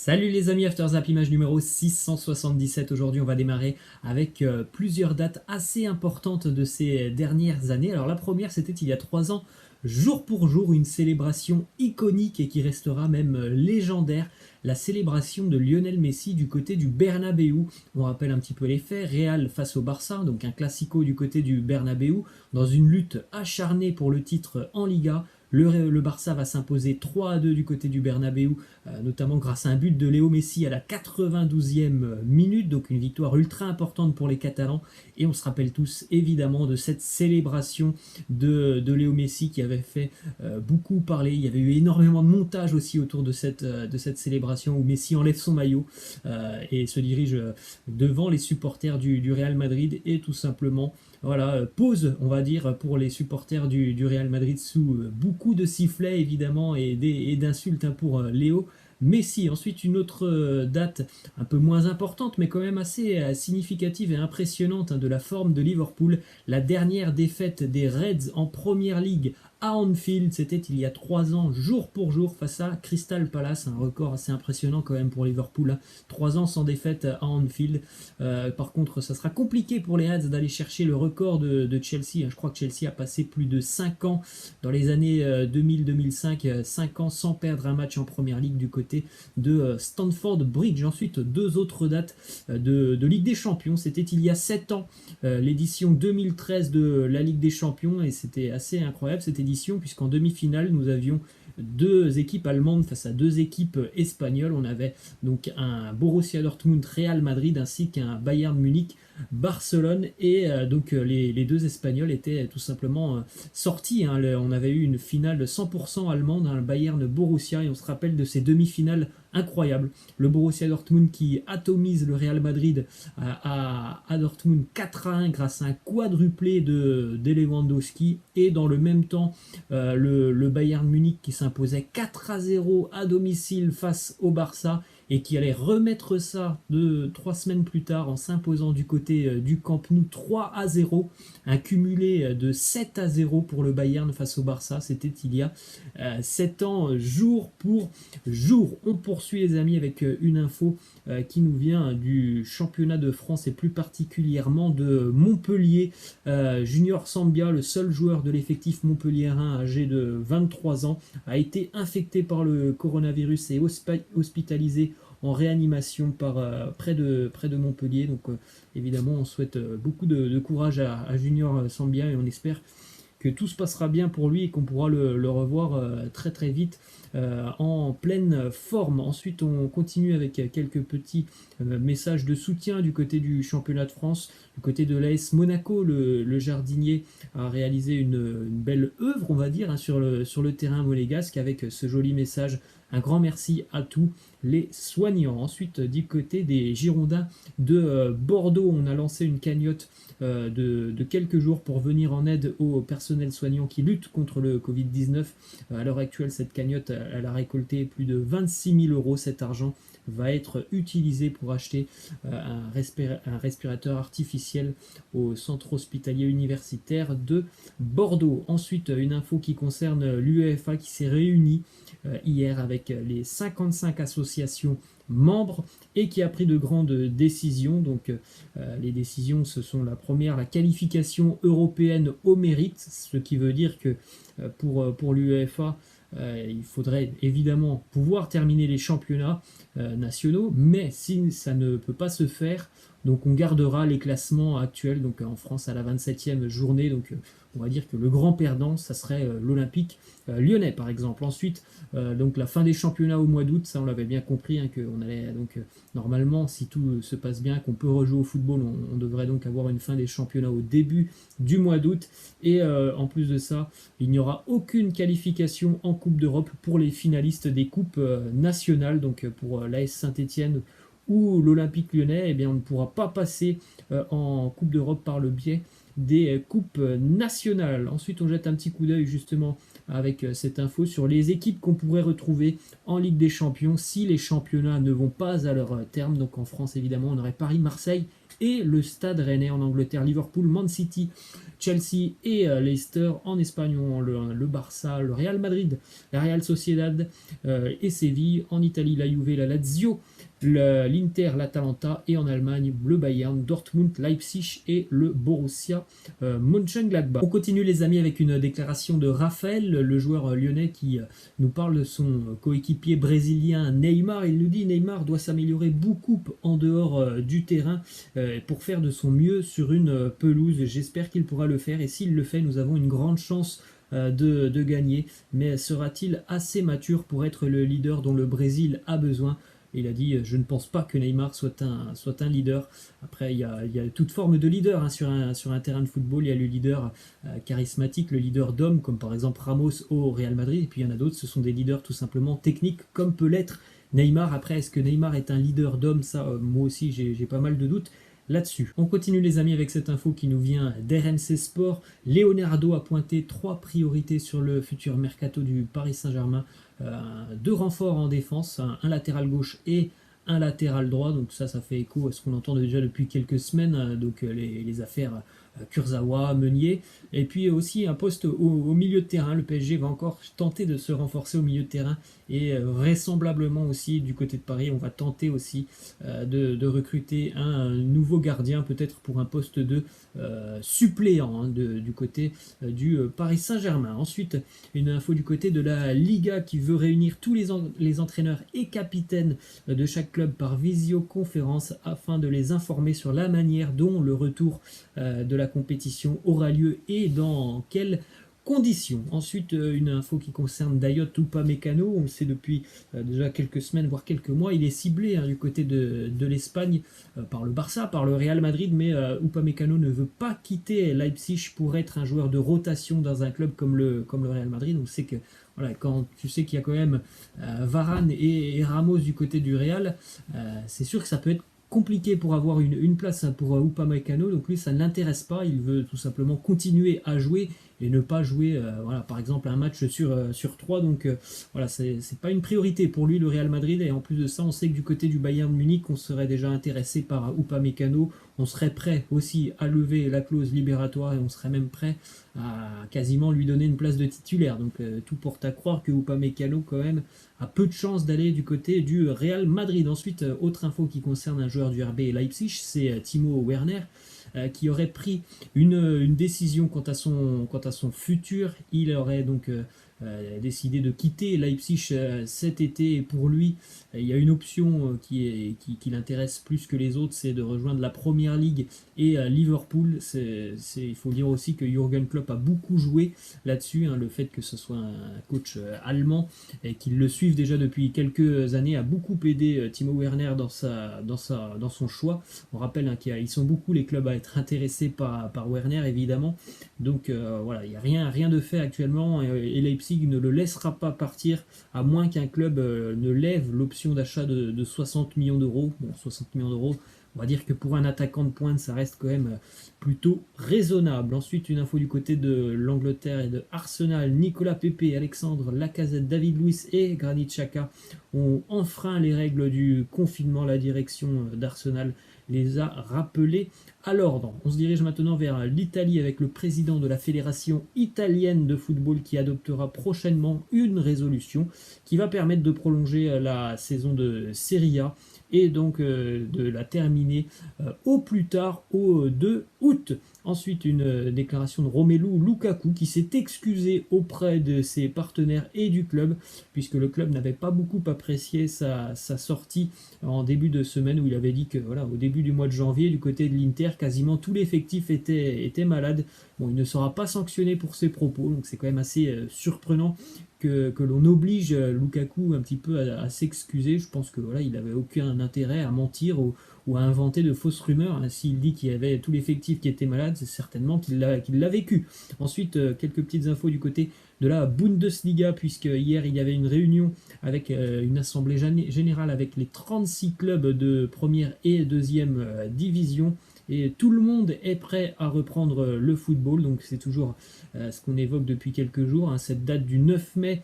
Salut les amis, After Zap, image numéro 677. Aujourd'hui, on va démarrer avec plusieurs dates assez importantes de ces dernières années. Alors la première, c'était il y a 3 ans, jour pour jour, une célébration iconique et qui restera même légendaire. La célébration de Lionel Messi du côté du Bernabéu. On rappelle un petit peu les faits. Real face au Barça, donc un classico du côté du Bernabéu, dans une lutte acharnée pour le titre en Liga. Le Barça va s'imposer 3-2 du côté du Bernabéu, notamment grâce à un but de Léo Messi à la 92e minute, donc une victoire ultra importante pour les Catalans. Et on se rappelle tous évidemment de cette célébration de Léo Messi qui avait fait beaucoup parler. Il y avait eu énormément de montage aussi autour de cette célébration où Messi enlève son maillot et se dirige devant les supporters du Real Madrid et tout simplement voilà, pause, on va dire, pour les supporters du Real Madrid sous beaucoup de sifflets, évidemment, et d'insultes pour Léo Messi. Ensuite, une autre date un peu moins importante, mais quand même assez significative et impressionnante de la forme de Liverpool. La dernière défaite des Reds en Première League à Anfield, c'était il y a 3 ans, jour pour jour, face à Crystal Palace, un record assez impressionnant quand même pour Liverpool. 3 ans sans défaite à Anfield. Par contre, ça sera compliqué pour les Reds d'aller chercher le record de Chelsea. Je crois que Chelsea a passé plus de 5 ans dans les années 2000-2005, 5 ans sans perdre un match en Première Ligue du côté de Stamford Bridge. Ensuite, deux autres dates de Ligue des Champions. C'était il y a 7 ans, l'édition 2013 de la Ligue des Champions, et c'était assez incroyable cette édition, puisqu'en demi-finale, nous avions deux équipes allemandes face à deux équipes espagnoles. On avait donc un Borussia Dortmund Real Madrid ainsi qu'un Bayern Munich Barcelone, et donc les deux Espagnols étaient tout simplement sortis. On avait eu une finale 100% allemande, le Bayern Borussia, et on se rappelle de ces demi-finales incroyables. Le Borussia Dortmund qui atomise le Real Madrid à Dortmund 4-1 grâce à un quadruplé de Lewandowski, et dans le même temps le Bayern Munich qui s'imposait 4-0 à domicile face au Barça et qui allait remettre ça 3 semaines plus tard en s'imposant du côté du Camp Nou 3-0, un cumulé de 7-0 pour le Bayern face au Barça. C'était il y a 7 ans, jour pour jour. On poursuit les amis avec une info qui nous vient du championnat de France et plus particulièrement de Montpellier. Junior Sambia, le seul joueur de l'effectif montpelliérain âgé de 23 ans, a été infecté par le coronavirus et hospitalisé en réanimation près de Montpellier. Donc évidemment, on souhaite beaucoup de courage à Junior Sambia, et on espère que tout se passera bien pour lui et qu'on pourra le revoir très très vite en pleine forme. Ensuite, on continue avec quelques petits messages de soutien du côté du championnat de France. Du côté de l'AS Monaco, le jardinier a réalisé une belle œuvre, on va dire, sur le terrain monégasque, avec ce joli message: un grand merci à tous les soignants. Ensuite, du côté des Girondins de Bordeaux, on a lancé une cagnotte de quelques jours pour venir en aide au personnel soignant qui lutte contre le Covid-19. À l'heure actuelle, cette cagnotte, elle a récolté plus de 26 000 euros. Cet argent va être utilisé pour acheter un respirateur artificiel au centre hospitalier universitaire de Bordeaux. Ensuite, une info qui concerne l'UEFA qui s'est réunie hier avec les 55 associations membres et qui a pris de grandes décisions. Donc les décisions, ce sont: la première, la qualification européenne au mérite, ce qui veut dire que pour l'UEFA, il faudrait évidemment pouvoir terminer les championnats nationaux, mais si ça ne peut pas se faire, donc on gardera les classements actuels. Donc en France, à la 27e journée, donc on va dire que le grand perdant, ça serait l'Olympique lyonnais par exemple. Ensuite, donc la fin des championnats au mois d'août, ça on l'avait bien compris, qu'on allait donc normalement, si tout se passe bien, qu'on peut rejouer au football, on devrait donc avoir une fin des championnats au début du mois d'août. Et en plus de ça, il n'y aura aucune qualification en Coupe d'Europe pour les finalistes des coupes nationales. Donc pour l'AS Saint-Etienne ou l'Olympique lyonnais, eh bien, on ne pourra pas passer en Coupe d'Europe par le biais des coupes nationales. Ensuite, on jette un petit coup d'œil justement avec cette info sur les équipes qu'on pourrait retrouver en Ligue des Champions si les championnats ne vont pas à leur terme. Donc en France, évidemment, on aurait Paris, Marseille et le Stade Rennais. En Angleterre, Liverpool, Man City, Chelsea et Leicester. En Espagne, le Barça, le Real Madrid, la Real Sociedad et Séville. En Italie, la Juve, la Lazio, l'Inter, l'Atalanta. Et en Allemagne, le Bayern, Dortmund, Leipzig et le Borussia Mönchengladbach. On continue les amis avec une déclaration de Raphaël, le joueur lyonnais qui nous parle de son coéquipier brésilien Neymar. Il nous dit: Neymar doit s'améliorer beaucoup en dehors du terrain pour faire de son mieux sur une pelouse. J'espère qu'il pourra le faire, et s'il le fait, nous avons une grande chance de gagner. Mais sera-t-il assez mature pour être le leader dont le Brésil a besoin? Il a dit: je ne pense pas que Neymar soit un leader. Après, il y a toute forme de leader sur un terrain de football. Il y a le leader charismatique, le leader d'homme, comme par exemple Ramos au Real Madrid. Et puis il y en a d'autres, ce sont des leaders tout simplement techniques, comme peut l'être Neymar. Après, est-ce que Neymar est un leader d'homme? Ça, moi aussi, j'ai pas mal de doutes là-dessus. On continue les amis avec cette info qui nous vient d'RMC Sport. Leonardo a pointé 3 priorités sur le futur mercato du Paris Saint-Germain. 2 renforts en défense, un latéral gauche et un latéral droit. Donc ça fait écho à ce qu'on entend déjà depuis quelques semaines, donc les affaires Kurzawa, Meunier, et puis aussi un poste au milieu de terrain. Le PSG va encore tenter de se renforcer au milieu de terrain, et vraisemblablement aussi du côté de Paris, on va tenter aussi de recruter un nouveau gardien, peut-être pour un poste de suppléant du côté du Paris Saint-Germain. Ensuite, une info du côté de la Liga qui veut réunir tous les entraîneurs et capitaines de chaque club par visioconférence afin de les informer sur la manière dont le retour de la compétition aura lieu et dans quelles conditions. Ensuite, une info qui concerne Dayot Upamecano. On le sait depuis déjà quelques semaines, voire quelques mois. Il est ciblé du côté de l'Espagne par le Barça, par le Real Madrid, mais Upamecano ne veut pas quitter Leipzig pour être un joueur de rotation dans un club comme le Real Madrid. On sait que voilà, quand tu sais qu'il y a quand même Varane et Ramos du côté du Real, c'est sûr que ça peut être compliqué pour avoir une place pour Upamecano. Donc lui, ça ne l'intéresse pas. Il veut tout simplement continuer à jouer et ne pas jouer par exemple un match sur 3. Donc voilà, c'est pas une priorité pour lui, le Real Madrid. Et en plus de ça, on sait que du côté du Bayern Munich, on serait déjà intéressé par Upamecano. On serait prêt aussi à lever la clause libératoire, et on serait même prêt à quasiment lui donner une place de titulaire. Donc tout porte à croire que Upamecano quand même a peu de chances d'aller du côté du Real Madrid. Ensuite, autre info qui concerne un joueur du RB Leipzig, c'est Timo Werner, qui aurait pris une décision quant à son futur. Il aurait donc décidé de quitter Leipzig cet été, et pour lui, il y a une option qui l'intéresse plus que les autres, c'est de rejoindre la Première Ligue et Liverpool. Il faut dire aussi que Jürgen Klopp a beaucoup joué là-dessus, le fait que ce soit un coach allemand et qu'il le suive déjà depuis quelques années a beaucoup aidé Timo Werner dans son choix. On rappelle qu'ils sont beaucoup les clubs à être intéressés par Werner, évidemment. Donc voilà, il n'y a rien de fait actuellement, et Leipzig ne le laissera pas partir à moins qu'un club ne lève l'option d'achat de 60 millions d'euros. Bon, 60 millions d'euros, on va dire que pour un attaquant de pointe, ça reste quand même plutôt raisonnable. Ensuite, une info du côté de l'Angleterre et de Arsenal. Nicolas Pepe, Alexandre Lacazette, David Luiz et Granit Xhaka ont enfreint les règles du confinement. La direction d'Arsenal les a rappelés à l'ordre. On se dirige maintenant vers l'Italie avec le président de la Fédération italienne de football qui adoptera prochainement une résolution qui va permettre de prolonger la saison de Serie A et donc de la terminer au plus tard au 2 août. Ensuite, une déclaration de Romelu Lukaku qui s'est excusé auprès de ses partenaires et du club, puisque le club n'avait pas beaucoup apprécié sa sortie en début de semaine, où il avait dit que voilà, au début du mois de janvier, du côté de l'Inter, quasiment tout l'effectif était malade. Bon, il ne sera pas sanctionné pour ses propos, donc c'est quand même assez surprenant que l'on oblige Lukaku un petit peu à s'excuser. Je pense que voilà, il n'avait aucun intérêt à mentir ou à inventer de fausses rumeurs. S'il dit qu'il y avait tout l'effectif qui était malade, c'est certainement qu'il l'a vécu. Ensuite, quelques petites infos du côté de la Bundesliga, puisque hier il y avait une réunion avec une assemblée générale avec les 36 clubs de première et deuxième division. et tout le monde est prêt à reprendre le football. Donc c'est toujours ce qu'on évoque depuis quelques jours, hein, cette date du 9 mai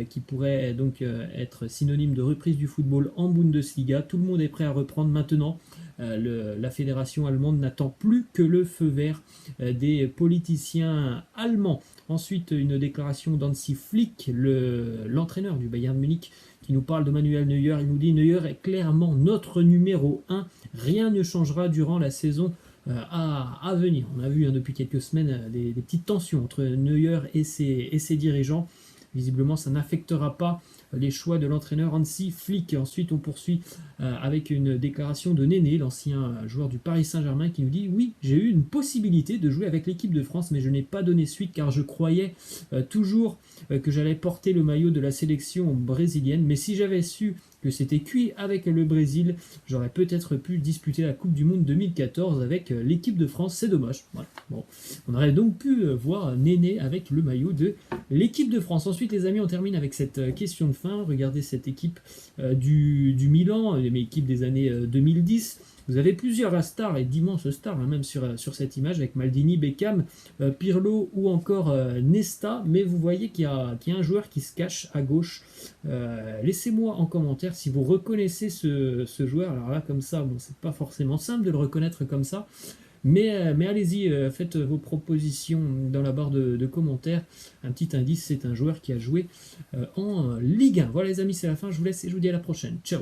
qui pourrait donc être synonyme de reprise du football en Bundesliga. Tout le monde est prêt à reprendre maintenant. La fédération allemande n'attend plus que le feu vert des politiciens allemands. Ensuite, une déclaration d'Hansi Flick, l'entraîneur du Bayern Munich, qui nous parle de Manuel Neuer. Il nous dit: Neuer est clairement notre numéro 1. Rien ne changera durant la saison à venir. On a vu depuis quelques semaines des petites tensions entre Neuer et ses dirigeants. Visiblement, ça n'affectera pas les choix de l'entraîneur Hansi Flick. Ensuite, on poursuit avec une déclaration de Néné, l'ancien joueur du Paris Saint-Germain, qui nous dit: oui, j'ai eu une possibilité de jouer avec l'équipe de France, mais je n'ai pas donné suite car je croyais toujours que j'allais porter le maillot de la sélection brésilienne. Mais si j'avais su que c'était cuit avec le Brésil, j'aurais peut-être pu disputer la Coupe du Monde 2014 avec l'équipe de France. C'est dommage. Voilà. Bon. On aurait donc pu voir Néné avec le maillot de l'équipe de France. Ensuite, les amis, on termine avec cette question de fin. Regardez cette équipe du Milan, l'équipe des années 2010. Vous avez plusieurs stars et d'immenses stars, hein, même sur cette image, avec Maldini, Beckham, Pirlo ou encore Nesta. Mais vous voyez qu'il y a un joueur qui se cache à gauche. Laissez-moi en commentaire si vous reconnaissez ce joueur. Alors là, comme ça, bon, c'est pas forcément simple de le reconnaître comme ça. Mais allez-y, faites vos propositions dans la barre de commentaires. Un petit indice, c'est un joueur qui a joué en Ligue 1. Voilà les amis, c'est la fin. Je vous laisse et je vous dis à la prochaine. Ciao.